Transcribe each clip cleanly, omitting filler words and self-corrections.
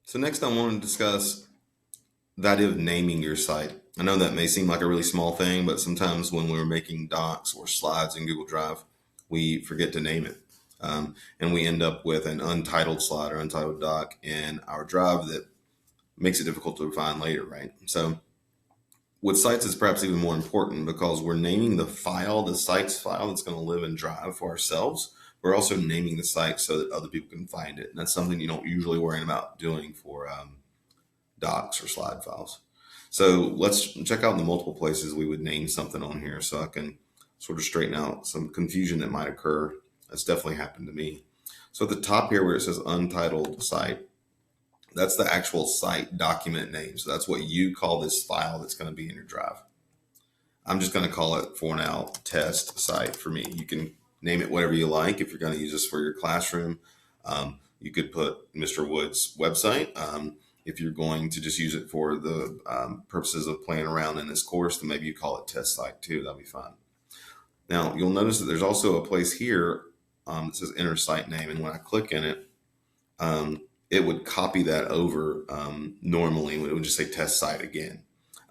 So next I want to discuss the idea of naming your site. I know that may seem like a really small thing, but sometimes when we're making docs or slides in Google Drive, we forget to name it. And we end up with an untitled slide or untitled doc in our drive that makes it difficult to find later, right? So with sites, it's perhaps even more important because we're naming the site's file that's going to live in Drive for ourselves. We're also naming the site so that other people can find it. And that's something you don't usually worry about doing for docs or slide files. So let's check out the multiple places we would name something on here so I can sort of straighten out some confusion that might occur. That's definitely happened to me. So at the top here where it says untitled site, that's the actual site document name. So that's what you call this file that's going to be in your drive. I'm just going to call it for now test site for me. You can name it whatever you like. If you're going to use this for your classroom, you could put Mr. Wood's website. If you're going to just use it for the purposes of playing around in this course, then maybe you call it test site too. That'll be fine. Now you'll notice that there's also a place here that says enter site name. And when I click in it, it would copy that over normally. It would just say test site again.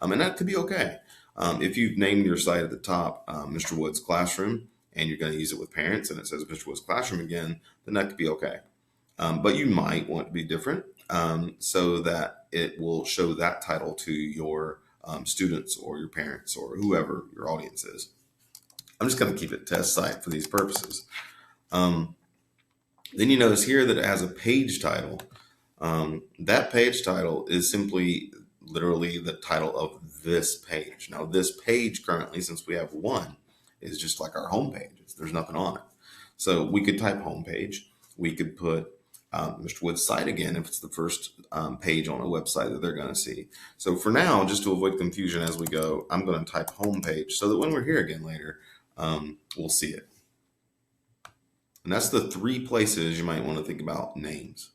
And that could be okay. If you've named your site at the top, Mr. Wood's Classroom, and you're going to use it with parents and it says Mr. Wood's Classroom again, then that could be okay. But you might want to be different so that it will show that title to your students or your parents or whoever your audience is. I'm just going to keep it test site for these purposes. Then you notice here that it has a page title. That page title is simply literally the title of this page. Now, this page currently, since we have one, is just like our home page. There's nothing on it. So we could type home page. We could put Mr. Wood's site again if it's the first page on a website that they're going to see. So for now, just to avoid confusion as we go, I'm going to type home page so that when we're here again later, we'll see it. And that's the three places you might want to think about names.